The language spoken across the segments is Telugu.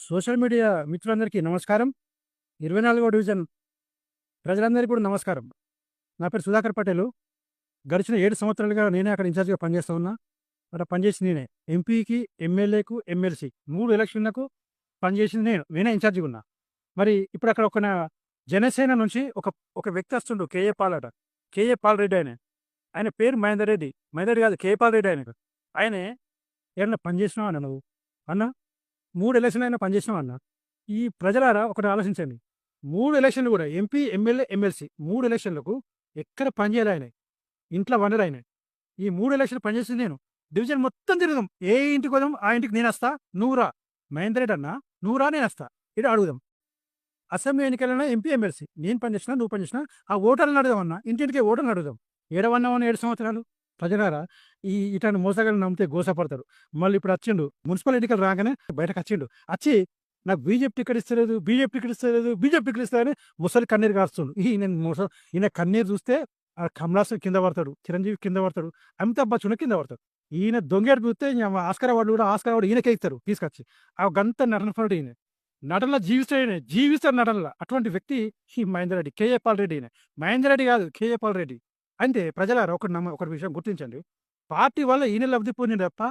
సోషల్ మీడియా మిత్రులందరికీ నమస్కారం. 24వ డివిజన్ ప్రజలందరికీ కూడా నమస్కారం. నా పేరు సుధాకర్ పటేలు. గడిచిన 7 సంవత్సరాలుగా నేనే అక్కడ ఇన్ఛార్జ్‌గా పనిచేస్తా ఉన్నా. అక్కడ పనిచేసింది నేనే. ఎంపీకి, ఎమ్మెల్యేకు, ఎమ్మెల్సీ 3 ఎలక్షన్‌లకు పనిచేసింది నేను. నేనే ఇన్ఛార్జిగా ఉన్నా. మరి ఇప్పుడు అక్కడ జనసేన నుంచి ఒక వ్యక్తి వస్తుండు. కేఏ పాల్ అట. కేఏ పాల్ రెడ్డి ఆయన పేరు మహేందర్ రెడ్డి. మహేందర్ రెడ్డి కాదు, కేఏ పాల్ రెడ్డి ఆయనకు. ఆయనే "ఏమన్నా పని చేసినావా అన్న నువ్వు?" అన్నా 3 ఎలక్షన్‌లైనా పనిచేసినావా అన్నా? ఈ ప్రజలారా ఒకటి ఆలోచించండి. 3 ఎలక్షన్‌లు కూడా ఎంపీ, ఎమ్మెల్యే, ఎమ్మెల్సీ 3 ఎలక్షన్‌లకు ఎక్కడ పని చేయలే ఆయన. ఇంట్లో వనరాయన. ఈ 3 ఎలక్షన్‌లు పనిచేసింది నేను. డివిజన్ మొత్తం తిరుగుదాం. ఏ ఇంటికి పోదాం, ఆ ఇంటికి నేనొస్తా, నువ్వు రా. మహేందర్ రెడ్డి అన్నా, నువ్వు రా నేనొస్తా. ఈడ అడుగుదాం. అసెంబ్లీ ఎన్నికలైనా ఎంపీ, ఎమ్మెల్సీ. నేను పని చేసినా, నువ్వు పని చేసినా, ఆ ఓటర్లను అడుగుదామన్నా. ఇంటింటికి ఓటర్లను అడుగుదాం. ఏడవన్నామని 7 సంవత్సరాలు. ప్రజలారా ఇట్లాంటి మోసగాళ్ళని నమ్మితే గోసపడతారు. మళ్ళీ ఇప్పుడు వచ్చిండు. మున్సిపల్ ఎన్నికలు రాగానే బయటకొచ్చిండు. వచ్చి నాకు బీజేపీ టికెట్ ఇస్తలేదు, బీజేపీ టికెట్ ఇస్తలేదు, బీజేపీ టికెట్ ఇస్తలేదని ముసలి కన్నీరు కారుస్తుండు. ఈయన కన్నీరు చూస్తే కమలాసన్ కింద పడతాడు, చిరంజీవి కింద పడతాడు, అమితాబ్ బచ్చన్ కింద పడతాడు. ఈయన దొంగేడు చూస్తే ఆస్కార్ అవార్డు ఈయనకే ఇస్తారు తీసుకొచ్చి. ఆ గంత నటనపరుడు ఈయన. నటనలో జీవిస్తాడు నటనలో. అటువంటి వ్యక్తి ఈ మహేందర్ రెడ్డి, కేఏ పాల్ రెడ్డి. ఈయన మహేందర్ రెడ్డి కాదు, కేఏ పాల్ రెడ్డి. అంటే ప్రజలారా ఒక విషయం గుర్తించండి. పార్టీ వల్ల ఈయన లబ్ధి పొందిండు తప్ప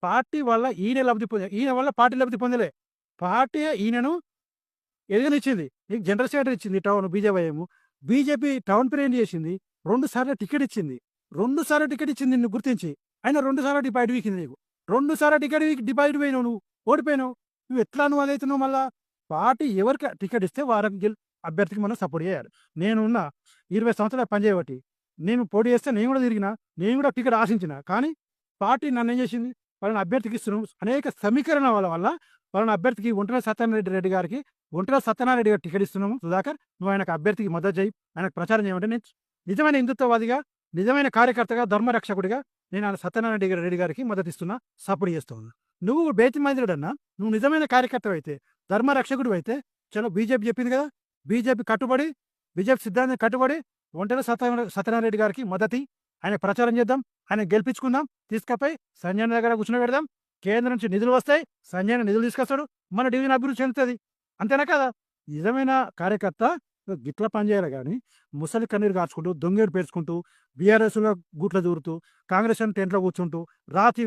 పార్టీ వల్ల ఈయన లబ్ధి పొంది ఈయన వల్ల పార్టీ లబ్ధి పొందలే. పార్టీ ఈయనను ఎదగనిచ్చింది. నీకు జనరల్ సెక్రటరీ ఇచ్చింది టౌన్ బీజేవైఎం. బీజేపీ టౌన్ ప్రేరణ చేసింది. 2 సార్లు టికెట్ ఇచ్చింది. 2 సార్లు టికెట్ ఇచ్చింది నిన్ను గుర్తించి. ఆయన 2 సార్లు డిపాజిట్ వీకింది నీకు. 2 సార్లు టికెట్ డిపాజిట్ పోయినావు నువ్వు. ఓడిపోయినావు. నువ్వు ఎట్లా నువ్వు అదైతున్నావు మళ్ళా? పార్టీ ఎవరికి టికెట్ ఇస్తే వారికి అభ్యర్థికి మనం సపోర్ట్ చేయాలి. నేనున్న 20 సంవత్సరాలు పనిచేయబట్టి నేను పోటీ చేస్తే నేను కూడా తిరిగిన. నేను కూడా టికెట్ ఆశించిన. కానీ పార్టీ నన్ను ఏం చేసింది? వాళ్ళని అభ్యర్థికి ఇస్తున్నాం. అనేక సమీకరణల వల్ల వాళ్ళని అభ్యర్థికి ఒంటెల సత్యనారాయణ రెడ్డి గారు టికెట్ ఇస్తున్నాము. సుధాకర్, నువ్వు ఆయనకు అభ్యర్థికి మద్దతు చేయి, ఆయనకు ప్రచారం చేయమంటే నేను నిజమైన హిందుత్వవాదిగా, నిజమైన కార్యకర్తగా, ధర్మరక్షకుడిగా నేను ఆయన సత్యనారాయణ రెడ్డి గారికి మద్దతు ఇస్తున్నా, సపోర్ట్ చేస్తూ ఉన్నా. నువ్వు బేతిమైంద్రుడు అన్నా, నువ్వు నిజమైన కార్యకర్తవు అయితే, ధర్మరక్షకుడు అయితే చలో బీజేపీ చెప్పింది కదా, బీజేపీ సిద్ధాంతం కట్టుబడి సత్యనారాయణ రెడ్డి గారికి మద్దతు ఆయన ప్రచారం చేద్దాం, ఆయన గెలిపించుకుందాం, తీసుకపోయి సంజయ్ దగ్గర కూర్చోబెడదాం. కేంద్రం నుంచి నిధులు వస్తాయి, సంజయ్ నిధులు తీసుకొస్తాడు, మన డివిజన్ అభివృద్ధి చెందుతుంది. అంతేనా కదా? నిజమైన కార్యకర్త గిట్ల పనిచేయాలి కానీ ముసలి కన్నీరు కార్చుకుంటూ, దొంగేడు పేర్చుకుంటూ, బీఆర్ఎస్లో గూట్లో దూరుతూ, కాంగ్రెస్ అని టెంట్లో కూర్చుంటూ, రాత్రి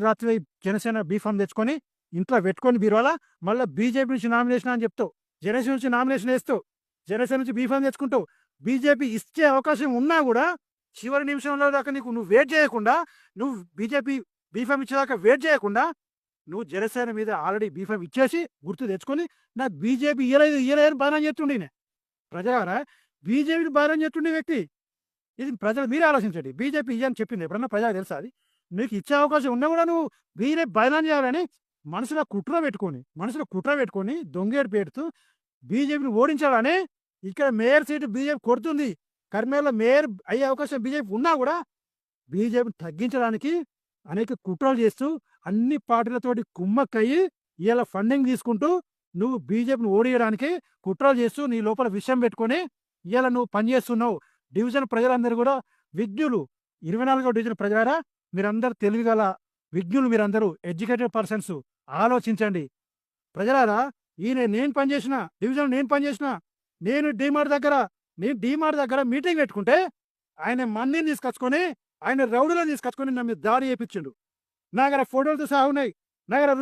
జనసేన బీఫామ్ తెచ్చుకొని ఇంట్లో పెట్టుకొని బీరువాల మళ్ళీ బీజేపీ నుంచి నామినేషన్ అని చెప్తావు, జనసేన నుంచి నామినేషన్ వేస్తావు, జనసేన నుంచి బీఫామ్ తెచ్చుకుంటావు. బీజేపీ ఇచ్చే అవకాశం ఉన్నా కూడా చివరి నిమిషంలో దాకా నువ్వు వెయిట్ చేయకుండా, నువ్వు బీజేపీ బీఫామ్ ఇచ్చేదాకా వెయిట్ చేయకుండా, నువ్వు జనసేన మీద ఆల్రెడీ బీఫామ్ ఇచ్చేసి గుర్తు తెచ్చుకొని నాకు బీజేపీ ఇయ్యలేదని బాధ చేస్తుండే. ప్రజలారా, బీజేపీని బాధ చేస్తుండే వ్యక్తి ఇది. ప్రజలు మీరే ఆలోచించండి. బీజేపీ ఇయ్యని చెప్పింది ఎప్పుడన్నా ప్రజలకు తెలుసా? అది నీకు ఇచ్చే అవకాశం ఉన్నా కూడా నువ్వు మీరే బదనాం చేయాలని మనసులో కుట్ర పెట్టుకొని దొంగేడు పెడుతూ బీజేపీని ఓడించాలని ఇక్కడ మేయర్ సీటు బీజేపీ కొడుతుంది. కర్మేలో మేయర్ అయ్యే అవకాశం బీజేపీ ఉన్నా కూడా బీజేపీని తగ్గించడానికి అనేక కుట్రలు చేస్తూ అన్ని పార్టీలతోటి కుమ్మక్కయ్యి ఇలా ఫండింగ్ తీసుకుంటూ నువ్వు బీజేపీని ఓడియడానికి కుట్రలు చేస్తూ నీ లోపల విషయం పెట్టుకొని ఇలా నువ్వు పనిచేస్తున్నావు. డివిజన్ ప్రజలందరూ కూడా విజ్ఞులు. 24వ డివిజన్ ప్రజలారా, మీరందరూ తెలివిగల విజ్ఞులు, మీరందరూ ఎడ్యుకేటెడ్ పర్సన్స్. ఆలోచించండి ప్రజలారా. నేను పనిచేసిన డివిజన్, నేను డీమార్ట్ దగ్గర మీటింగ్ పెట్టుకుంటే ఆయన మందిని తీసుకొచ్చుకొని, ఆయన రౌడీలను తీసుకొచ్చుకొని నా మీద దాడి చేయించిండు. నా దగ్గర ఫోటోలతో సహా ఉన్నాయి, నా దగ్గర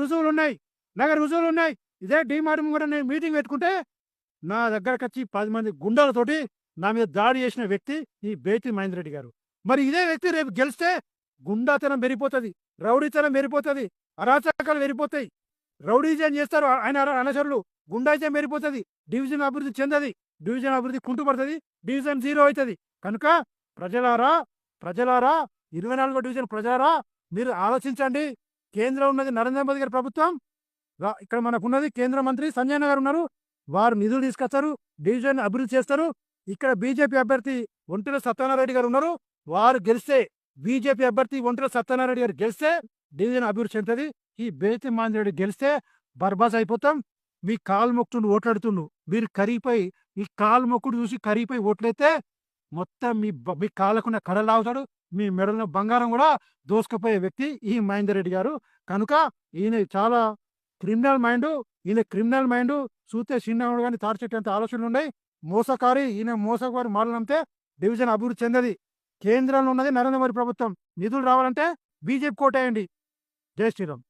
రుజువులు ఉన్నాయి. ఇదే డీమార్ట్ కూడా నేను మీటింగ్ పెట్టుకుంటే నా దగ్గరకు వచ్చి 10 మంది గుండాలతోటి నా మీద దాడి చేసిన వ్యక్తి ఈ బేతి మహేందర్ రెడ్డి గారు. మరి ఇదే వ్యక్తి రేపు గెలిస్తే గుండాతనం పెరిగిపోతుంది, రౌడీతనం పెరిగిపోతుంది, అరాచకాలు పెరిగిపోతాయి. రౌడీజం చేస్తారు ఆయన అనసరులు, గుండాయిజం పెరిగిపోతుంది, డివిజన్ అభివృద్ధి చెందది, డివిజన్ అభివృద్ధి కుంటుపడుతుంది, డివిజన్ 0 అవుతుంది. కనుక ప్రజలారా 24వ డివిజన్ ప్రజలారా, మీరు ఆలోచించండి. కేంద్రం ఉన్నది నరేంద్ర మోదీ గారి ప్రభుత్వం, ఇక్కడ మనకున్నది కేంద్ర మంత్రి సంజయ్ గారు ఉన్నారు. వారు నిధులు తీసుకొస్తారు, డివిజన్ అభివృద్ధి చేస్తారు. ఇక్కడ బీజేపీ అభ్యర్థి ఒంటెల సత్యనారాయణ గారు ఉన్నారు. వారు గెలిస్తే, బీజేపీ అభ్యర్థి ఒంటెల సత్యనారాయణ గారు గెలిస్తే డివిజన్ అభివృద్ధి చెందుతుంది. ఈ బేతి మహేందర్ రెడ్డి గెలిస్తే బర్బాజ్ అయిపోతాం. మీ కాలు మొక్కుతుండు ఓట్లాడుతుండు, మీరు కరిగిపోయి ఈ కాలు మొక్కుడు చూసి కరిగిపోయి ఓట్లయితే మొత్తం మీ కాళ్ళకున్న కడలు లాగుతాడు, మీ మెడలో బంగారం కూడా దోసుకుపోయే వ్యక్తి ఈ మహేందర్ రెడ్డి గారు. కనుక ఈయన చాలా క్రిమినల్ మైండ్, ఈయన క్రిమినల్ మైండ్. చూస్తే చిన్నవాడు కానీ తార్చేటంత ఆలోచనలు ఉన్నాయి. మోసకారి, ఈయన మోసకారి మాటలు నమ్మితే డివిజన్ అభివృద్ధి చెందది. కేంద్రంలో ఉన్నది నరేంద్ర మోదీ ప్రభుత్వం. నిధులు రావాలంటే బీజేపీ కోటేయండి. జై శ్రీరామ్.